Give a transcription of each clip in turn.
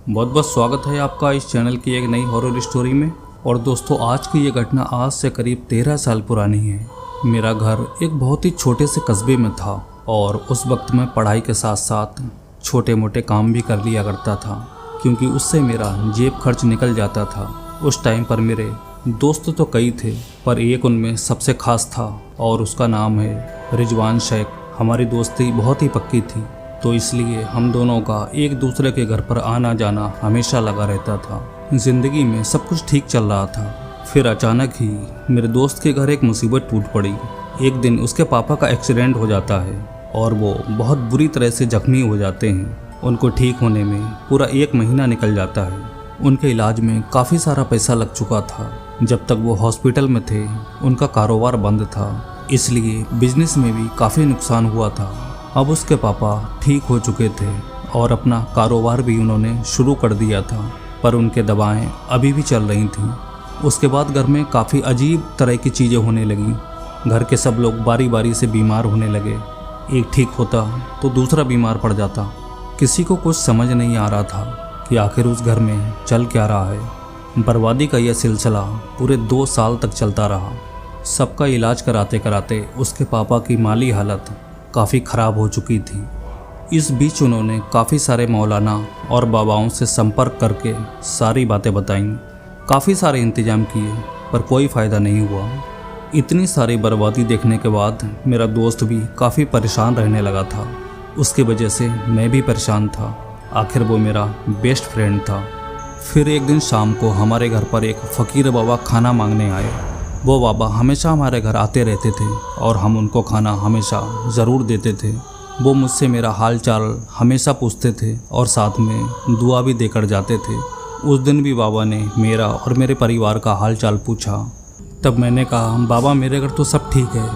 बहुत बहुत स्वागत है आपका इस चैनल की एक नई हॉरर स्टोरी में। और दोस्तों, आज की ये घटना आज से करीब 13 साल पुरानी है। मेरा घर एक बहुत ही छोटे से कस्बे में था और उस वक्त मैं पढ़ाई के साथ साथ छोटे मोटे काम भी कर लिया करता था, क्योंकि उससे मेरा जेब खर्च निकल जाता था। उस टाइम पर मेरे दोस्त तो कई थे, पर एक उनमें सबसे खास था और उसका नाम है रिजवान शेख। हमारी दोस्ती बहुत ही पक्की थी, तो इसलिए हम दोनों का एक दूसरे के घर पर आना जाना हमेशा लगा रहता था। ज़िंदगी में सब कुछ ठीक चल रहा था, फिर अचानक ही मेरे दोस्त के घर एक मुसीबत टूट पड़ी। एक दिन उसके पापा का एक्सीडेंट हो जाता है और वो बहुत बुरी तरह से जख्मी हो जाते हैं। उनको ठीक होने में पूरा 1 महीना निकल जाता है। उनके इलाज में काफ़ी सारा पैसा लग चुका था। जब तक वो हॉस्पिटल में थे उनका कारोबार बंद था, इसलिए बिजनेस में भी काफ़ी नुकसान हुआ था। अब उसके पापा ठीक हो चुके थे और अपना कारोबार भी उन्होंने शुरू कर दिया था, पर उनके दवाएं अभी भी चल रही थीं। उसके बाद घर में काफ़ी अजीब तरह की चीज़ें होने लगीं। घर के सब लोग बारी बारी से बीमार होने लगे। एक ठीक होता तो दूसरा बीमार पड़ जाता। किसी को कुछ समझ नहीं आ रहा था कि आखिर उस घर में चल क्या रहा है। बर्बादी का यह सिलसिला पूरे 2 साल तक चलता रहा। सबका इलाज कराते कराते उसके पापा की माली हालत काफ़ी ख़राब हो चुकी थी। इस बीच उन्होंने काफ़ी सारे मौलाना और बाबाओं से संपर्क करके सारी बातें बताईं। काफ़ी सारे इंतजाम किए, पर कोई फ़ायदा नहीं हुआ। इतनी सारी बर्बादी देखने के बाद मेरा दोस्त भी काफ़ी परेशान रहने लगा था। उसकी वजह से मैं भी परेशान था। आखिर वो मेरा बेस्ट फ्रेंड था। फिर एक दिन शाम को हमारे घर पर एक फ़कीर बाबा खाना मांगने आए। वो बाबा हमेशा हमारे घर आते रहते थे और हम उनको खाना हमेशा ज़रूर देते थे। वो मुझसे मेरा हाल चाल हमेशा पूछते थे और साथ में दुआ भी देकर जाते थे। उस दिन भी बाबा ने मेरा और मेरे परिवार का हाल चाल पूछा। तब मैंने कहा, बाबा मेरे घर तो सब ठीक है,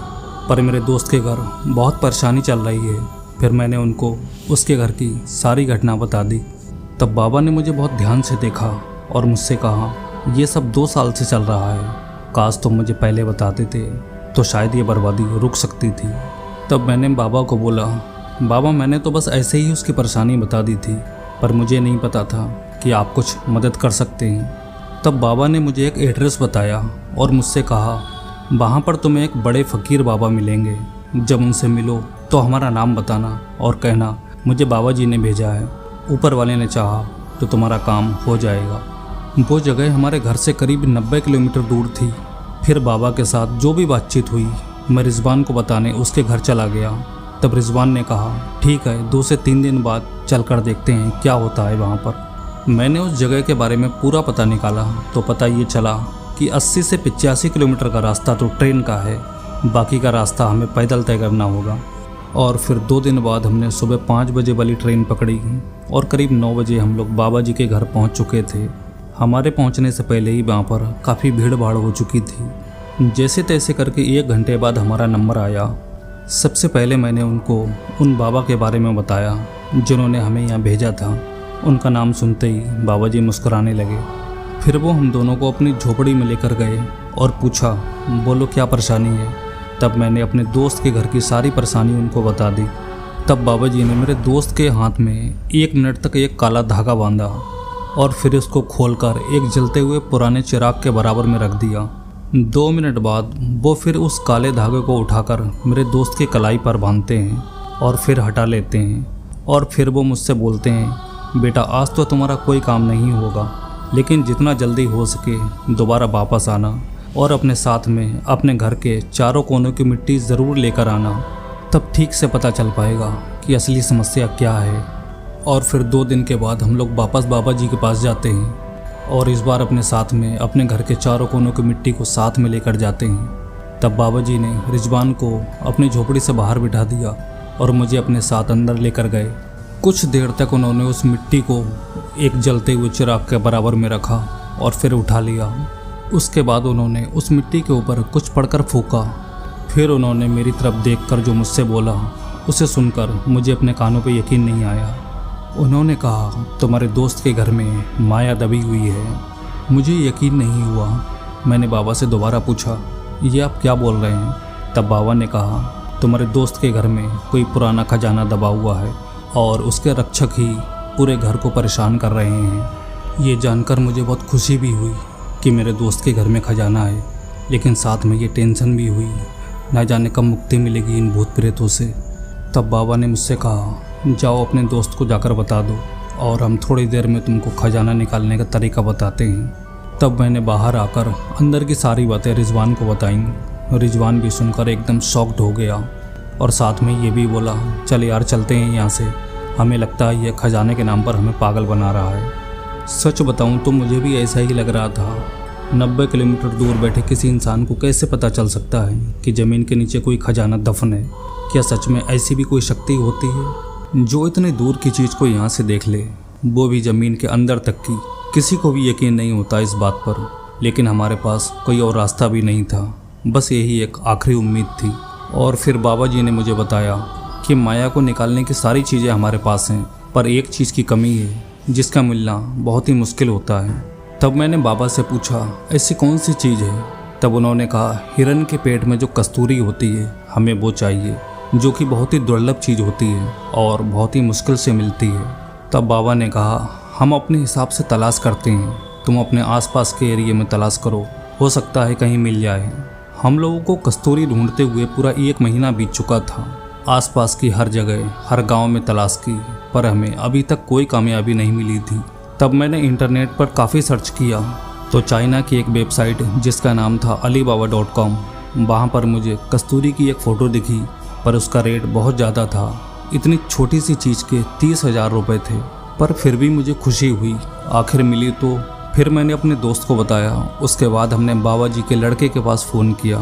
पर मेरे दोस्त के घर बहुत परेशानी चल रही है। फिर मैंने उनको उसके घर की सारी घटना बता दी। तब बाबा ने मुझे बहुत ध्यान से देखा और मुझसे कहा, ये सब 2 साल से चल रहा है। काश तुम मुझे पहले बताते थे तो शायद ये बर्बादी रुक सकती थी। तब मैंने बाबा को बोला, बाबा मैंने तो बस ऐसे ही उसकी परेशानी बता दी थी, पर मुझे नहीं पता था कि आप कुछ मदद कर सकते हैं। तब बाबा ने मुझे एक एड्रेस बताया और मुझसे कहा, वहाँ पर तुम्हें एक बड़े फ़कीर बाबा मिलेंगे। जब उनसे मिलो तो हमारा नाम बताना और कहना मुझे बाबा जी ने भेजा है। ऊपर वाले ने चाहा तो तुम्हारा काम हो जाएगा। वो जगह हमारे घर से करीब 90 किलोमीटर दूर थी। फिर बाबा के साथ जो भी बातचीत हुई, मैं रिजवान को बताने उसके घर चला गया। तब रिजवान ने कहा, ठीक है, 2 से 3 दिन बाद चल कर देखते हैं क्या होता है वहाँ पर। मैंने उस जगह के बारे में पूरा पता निकाला तो पता ये चला कि 80 से 85 किलोमीटर का रास्ता तो ट्रेन का है, बाकी का रास्ता हमें पैदल तय करना होगा। और फिर 2 दिन बाद हमने सुबह 5 बजे वाली ट्रेन पकड़ी और करीब 9 बजे हम लोग बाबा जी के घर पहुँच चुके थे। हमारे पहुंचने से पहले ही वहाँ पर काफ़ी भीड़ भाड़ हो चुकी थी। जैसे तैसे करके 1 घंटे बाद हमारा नंबर आया। सबसे पहले मैंने उनको उन बाबा के बारे में बताया जिन्होंने हमें यहाँ भेजा था। उनका नाम सुनते ही बाबा जी मुस्कुराने लगे। फिर वो हम दोनों को अपनी झोपड़ी में लेकर गए और पूछा, बोलो क्या परेशानी है। तब मैंने अपने दोस्त के घर की सारी परेशानी उनको बता दी। तब बाबा जी ने मेरे दोस्त के हाथ में 1 मिनट तक एक काला धागा बांधा और फिर उसको खोलकर एक जलते हुए पुराने चिराग के बराबर में रख दिया। 2 मिनट बाद वो फिर उस काले धागे को उठाकर मेरे दोस्त के कलाई पर बांधते हैं और फिर हटा लेते हैं। और फिर वो मुझसे बोलते हैं, बेटा आज तो तुम्हारा कोई काम नहीं होगा, लेकिन जितना जल्दी हो सके दोबारा वापस आना और अपने साथ में अपने घर के चारों कोनों की मिट्टी ज़रूर लेकर आना। तब ठीक से पता चल पाएगा कि असली समस्या क्या है। और फिर 2 दिन के बाद हम लोग वापस बाबा जी के पास जाते हैं और इस बार अपने साथ में अपने घर के चारों कोनों की मिट्टी को साथ में लेकर जाते हैं। तब बाबा जी ने रिजवान को अपनी झोपड़ी से बाहर बिठा दिया और मुझे अपने साथ अंदर लेकर गए। कुछ देर तक उन्होंने उस मिट्टी को एक जलते हुए चिराग के बराबर में रखा और फिर उठा लिया। उसके बाद उन्होंने उस मिट्टी के ऊपर कुछ पढ़कर फूंका। फिर उन्होंने मेरी तरफ देखकर जो मुझसे बोला, उसे सुनकर मुझे अपने कानों पर यकीन नहीं आया। उन्होंने कहा, तुम्हारे दोस्त के घर में माया दबी हुई है। मुझे यकीन नहीं हुआ। मैंने बाबा से दोबारा पूछा, ये आप क्या बोल रहे हैं। तब बाबा ने कहा, तुम्हारे दोस्त के घर में कोई पुराना खजाना दबा हुआ है और उसके रक्षक ही पूरे घर को परेशान कर रहे हैं। ये जानकर मुझे बहुत खुशी भी हुई कि मेरे दोस्त के घर में खजाना है, लेकिन साथ में ये टेंशन भी हुई, ना जाने कब मुक्ति मिलेगी इन भूत प्रेतों से। तब बाबा ने मुझसे कहा, जाओ अपने दोस्त को जाकर बता दो और हम थोड़ी देर में तुमको खजाना निकालने का तरीका बताते हैं। तब मैंने बाहर आकर अंदर की सारी बातें रिजवान को बताईं। रिजवान भी सुनकर एकदम शॉक्ड हो गया और साथ में ये भी बोला, चल यार चलते हैं यहाँ से, हमें लगता है ये खजाने के नाम पर हमें पागल बना रहा है। सच बताऊँ तो मुझे भी ऐसा ही लग रहा था। 90 किलोमीटर दूर बैठे किसी इंसान को कैसे पता चल सकता है कि ज़मीन के नीचे कोई खजाना दफन है? क्या सच में ऐसी भी कोई शक्ति होती है जो इतनी दूर की चीज़ को यहाँ से देख ले, वो भी ज़मीन के अंदर तक की? किसी को भी यकीन नहीं होता इस बात पर, लेकिन हमारे पास कोई और रास्ता भी नहीं था, बस यही एक आखिरी उम्मीद थी। और फिर बाबा जी ने मुझे बताया कि माया को निकालने की सारी चीज़ें हमारे पास हैं, पर एक चीज़ की कमी है जिसका मिलना बहुत ही मुश्किल होता है। तब मैंने बाबा से पूछा, ऐसी कौन सी चीज़ है? तब उन्होंने कहा, हिरन के पेट में जो कस्तूरी होती है हमें वो चाहिए, जो कि बहुत ही दुर्लभ चीज़ होती है और बहुत ही मुश्किल से मिलती है। तब बाबा ने कहा, हम अपने हिसाब से तलाश करते हैं, तुम अपने आसपास के एरिया में तलाश करो, हो सकता है कहीं मिल जाए। हम लोगों को कस्तूरी ढूंढते हुए पूरा 1 महीना बीत चुका था। आसपास की हर जगह, हर गांव में तलाश की, पर हमें अभी तक कोई कामयाबी नहीं मिली थी। तब मैंने इंटरनेट पर काफ़ी सर्च किया तो चाइना की एक वेबसाइट जिसका नाम था alibaba.com, वहाँ पर मुझे कस्तूरी की एक फ़ोटो दिखी, पर उसका रेट बहुत ज़्यादा था। इतनी छोटी सी चीज़ के 30,000 रुपये थे, पर फिर भी मुझे खुशी हुई, आखिर मिली तो। फिर मैंने अपने दोस्त को बताया। उसके बाद हमने बाबा जी के लड़के के पास फ़ोन किया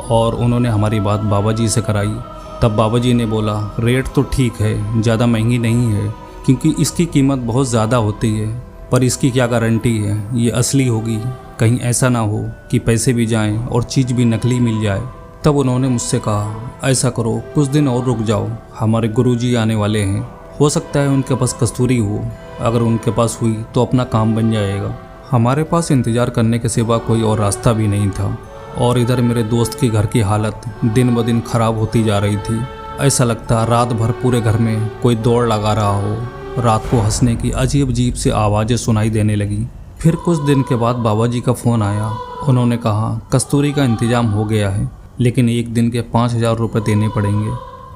और उन्होंने हमारी बात बाबा जी से कराई। तब बाबा जी ने बोला, रेट तो ठीक है, ज़्यादा महंगी नहीं है, क्योंकि इसकी कीमत बहुत ज़्यादा होती है, पर इसकी क्या गारंटी है ये असली होगी? कहीं ऐसा ना हो कि पैसे भी जाएं और चीज़ भी नकली मिल जाए। तब उन्होंने मुझसे कहा, ऐसा करो, कुछ दिन और रुक जाओ, हमारे गुरुजी आने वाले हैं, हो सकता है उनके पास कस्तूरी हो, अगर उनके पास हुई तो अपना काम बन जाएगा। हमारे पास इंतज़ार करने के सिवा कोई और रास्ता भी नहीं था। और इधर मेरे दोस्त के घर की हालत दिन ब दिन ख़राब होती जा रही थी। ऐसा लगता रात भर पूरे घर में कोई दौड़ लगा रहा हो। रात को हंसने की अजीब अजीब सी आवाज़ें सुनाई देने लगी। फिर कुछ दिन के बाद बाबा जी का फ़ोन आया। उन्होंने कहा, कस्तूरी का इंतज़ाम हो गया है, लेकिन एक दिन के 5,000 रुपये देने पड़ेंगे।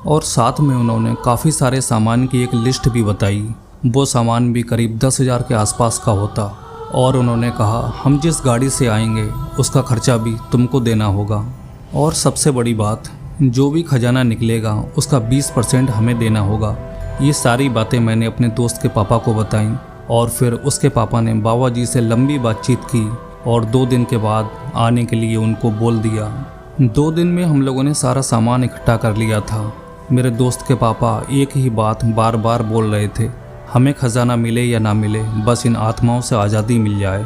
और साथ में उन्होंने काफ़ी सारे सामान की एक लिस्ट भी बताई। वो सामान भी करीब 10,000 के आसपास का होता। और उन्होंने कहा, हम जिस गाड़ी से आएंगे उसका खर्चा भी तुमको देना होगा, और सबसे बड़ी बात, जो भी खजाना निकलेगा उसका 20% हमें देना होगा। ये सारी बातें मैंने अपने दोस्त के पापा को बताईं और फिर उसके पापा ने बाबा जी से लंबी बातचीत की और 2 दिन के बाद आने के लिए उनको बोल दिया। 2 दिन में हम लोगों ने सारा सामान इकट्ठा कर लिया था। मेरे दोस्त के पापा एक ही बात बार बार बोल रहे थे, हमें खजाना मिले या ना मिले, बस इन आत्माओं से आज़ादी मिल जाए।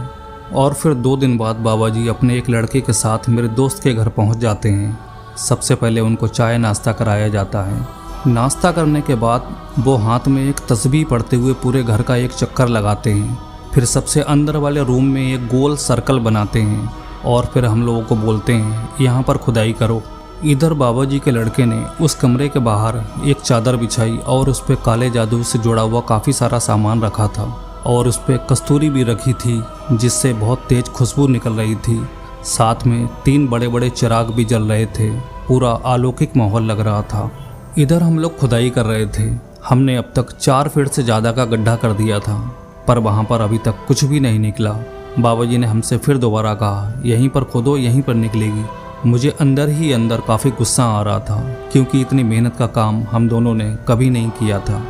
और फिर 2 दिन बाद बाबा जी अपने एक लड़के के साथ मेरे दोस्त के घर पहुंच जाते हैं। सबसे पहले उनको चाय नाश्ता कराया जाता है। नाश्ता करने के बाद वो हाथ में एक तस्बीह पढ़ते हुए पूरे घर का एक चक्कर लगाते हैं। फिर सबसे अंदर वाले रूम में एक गोल सर्कल बनाते हैं और फिर हम लोगों को बोलते हैं, यहाँ पर खुदाई करो। इधर बाबा जी के लड़के ने उस कमरे के बाहर एक चादर बिछाई और उस पर काले जादू से जुड़ा हुआ काफ़ी सारा सामान रखा था और उस पर कस्तूरी भी रखी थी, जिससे बहुत तेज खुशबू निकल रही थी। साथ में 3 बड़े बड़े चिराग भी जल रहे थे। पूरा अलौकिक माहौल लग रहा था। इधर हम लोग खुदाई कर रहे थे। हमने अब तक 4 फीट से ज़्यादा का गड्ढा कर दिया था, पर वहाँ पर अभी तक कुछ भी नहीं निकला। बाबा जी ने हमसे फिर दोबारा कहा, यहीं पर खोदो, यहीं पर निकलेगी। मुझे अंदर ही अंदर काफ़ी गुस्सा आ रहा था, क्योंकि इतनी मेहनत का काम हम दोनों ने कभी नहीं किया था।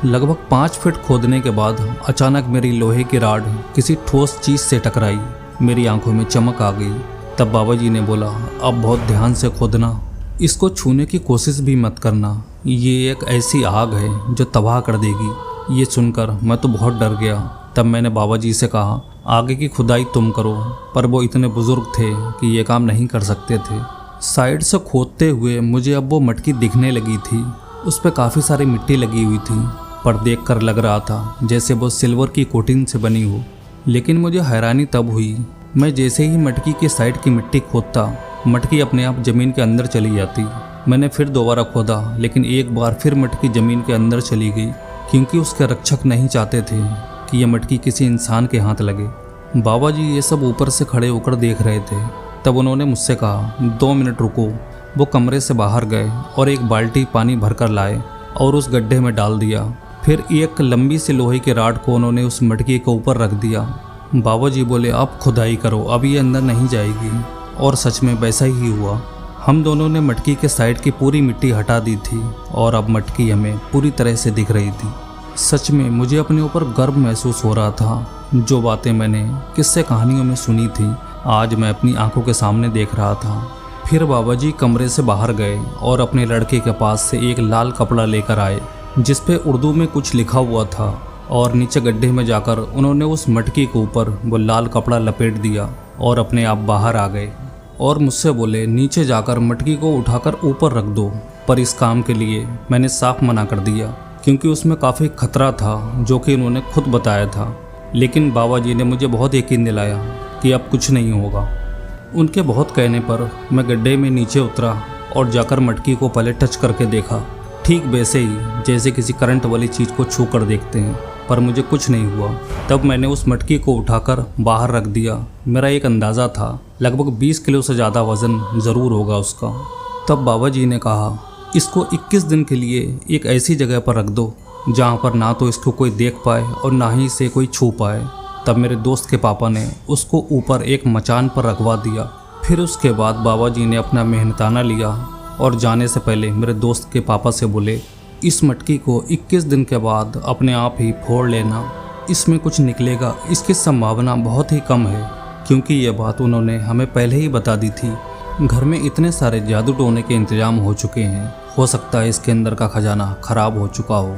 लगभग 5 फीट खोदने के बाद अचानक मेरी लोहे की राड किसी ठोस चीज़ से टकराई। मेरी आंखों में चमक आ गई। तब बाबा जी ने बोला, अब बहुत ध्यान से खोदना, इसको छूने की कोशिश भी मत करना, ये एक ऐसी आग है जो तबाह कर देगी। ये सुनकर मैं तो बहुत डर गया। तब मैंने बाबा जी से कहा, आगे की खुदाई तुम करो, पर वो इतने बुजुर्ग थे कि ये काम नहीं कर सकते थे। साइड से खोदते हुए मुझे अब वो मटकी दिखने लगी थी। उस पर काफ़ी सारी मिट्टी लगी हुई थी, पर देखकर लग रहा था जैसे वो सिल्वर की कोटिंग से बनी हो। लेकिन मुझे हैरानी तब हुई, मैं जैसे ही मटकी के साइड की मिट्टी खोदता, मटकी अपने आप ज़मीन के अंदर चली जाती। मैंने फिर दोबारा खोदा, लेकिन एक बार फिर मटकी ज़मीन के अंदर चली गई। क्योंकि उसके रक्षक नहीं चाहते थे कि यह मटकी किसी इंसान के हाथ लगे। बाबा जी ये सब ऊपर से खड़े होकर देख रहे थे। तब उन्होंने मुझसे कहा, 2 मिनट रुको। वो कमरे से बाहर गए और एक बाल्टी पानी भरकर लाए और उस गड्ढे में डाल दिया। फिर एक लंबी सी लोहे की राड को उन्होंने उस मटकी के ऊपर रख दिया। बाबा जी बोले, आप खुदाई करो, अब ये अंदर नहीं जाएगी। और सच में वैसा ही हुआ। हम दोनों ने मटकी के साइड की पूरी मिट्टी हटा दी थी और अब मटकी हमें पूरी तरह से दिख रही थी। सच में मुझे अपने ऊपर गर्व महसूस हो रहा था। जो बातें मैंने किस्से कहानियों में सुनी थी, आज मैं अपनी आंखों के सामने देख रहा था। फिर बाबा जी कमरे से बाहर गए और अपने लड़के के पास से एक लाल कपड़ा लेकर आए जिस पे उर्दू में कुछ लिखा हुआ था, और नीचे गड्ढे में जाकर उन्होंने उस मटकी के ऊपर वो लाल कपड़ा लपेट दिया और अपने आप बाहर आ गए और मुझसे बोले, नीचे जाकर मटकी को उठाकर ऊपर रख दो। पर इस काम के लिए मैंने साफ मना कर दिया क्योंकि उसमें काफ़ी खतरा था, जो कि उन्होंने खुद बताया था। लेकिन बाबा जी ने मुझे बहुत यकीन दिलाया कि अब कुछ नहीं होगा। उनके बहुत कहने पर मैं गड्ढे में नीचे उतरा और जाकर मटकी को पहले टच करके देखा, ठीक वैसे ही जैसे किसी करंट वाली चीज़ को छू कर देखते हैं, पर मुझे कुछ नहीं हुआ। तब मैंने उस मटकी को उठाकर बाहर रख दिया। मेरा एक अंदाज़ा था, लगभग 20 किलो से ज़्यादा वज़न ज़रूर होगा उसका। तब बाबा जी ने कहा, इसको 21 दिन के लिए एक ऐसी जगह पर रख दो जहाँ पर ना तो इसको कोई देख पाए और ना ही इसे कोई छू पाए। तब मेरे दोस्त के पापा ने उसको ऊपर एक मचान पर रखवा दिया। फिर उसके बाद बाबा जी ने अपना मेहनताना लिया और जाने से पहले मेरे दोस्त के पापा से बोले, इस मटकी को 21 दिन के बाद अपने आप ही फोड़ लेना, इसमें कुछ निकलेगा, इसकी संभावना बहुत ही कम है। क्योंकि ये बात उन्होंने हमें पहले ही बता दी थी। घर में इतने सारे जादू टोने के इंतजाम हो चुके हैं, हो सकता है इसके अंदर का खजाना खराब हो चुका हो।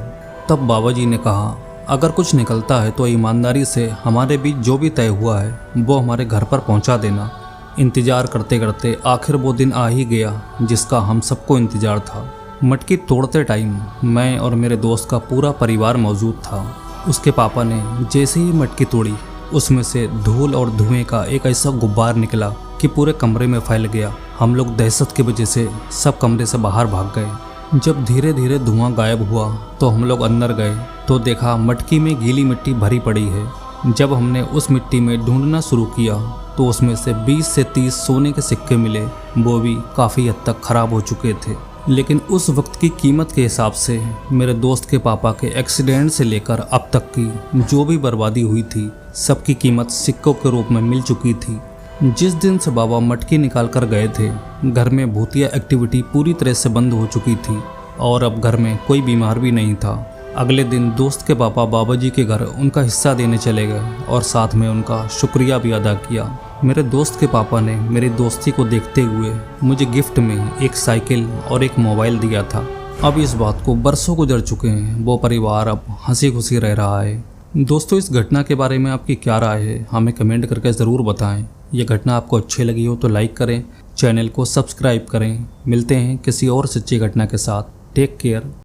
तब बाबा जी ने कहा, अगर कुछ निकलता है तो ईमानदारी से हमारे बीच जो भी तय हुआ है वो हमारे घर पर पहुंचा देना। इंतज़ार करते करते आखिर वो दिन आ ही गया जिसका हम सबको इंतज़ार था। मटकी तोड़ते टाइम मैं और मेरे दोस्त का पूरा परिवार मौजूद था। उसके पापा ने जैसे ही मटकी तोड़ी, उसमें से धूल और धुएं का एक ऐसा गुब्बार निकला कि पूरे कमरे में फैल गया। हम लोग दहशत की वजह से सब कमरे से बाहर भाग गए। जब धीरे धीरे धुआं गायब हुआ तो हम लोग अंदर गए तो देखा मटकी में गीली मिट्टी भरी पड़ी है। जब हमने उस मिट्टी में ढूंढना शुरू किया तो उसमें से 20 से 30 सोने के सिक्के मिले। वो भी काफ़ी हद तक ख़राब हो चुके थे, लेकिन उस वक्त की कीमत के हिसाब से मेरे दोस्त के पापा के एक्सीडेंट से लेकर अब तक की जो भी बर्बादी हुई थी, सबकी कीमत सिक्कों के रूप में मिल चुकी थी। जिस दिन से बाबा मटकी निकाल कर गए थे, घर में भूतिया एक्टिविटी पूरी तरह से बंद हो चुकी थी और अब घर में कोई बीमार भी नहीं था। अगले दिन दोस्त के पापा बाबा जी के घर उनका हिस्सा देने चले गए और साथ में उनका शुक्रिया भी अदा किया। मेरे दोस्त के पापा ने मेरी दोस्ती को देखते हुए मुझे गिफ्ट में एक साइकिल और एक मोबाइल दिया था। अब इस बात को बरसों गुजर चुके हैं, वो परिवार अब हंसी खुशी रह रहा है। दोस्तों, इस घटना के बारे में आपकी क्या राय है, हमें कमेंट करके ज़रूर बताएं। ये घटना आपको अच्छी लगी हो तो लाइक करें, चैनल को सब्सक्राइब करें। मिलते हैं किसी और सच्ची घटना के साथ। Take care.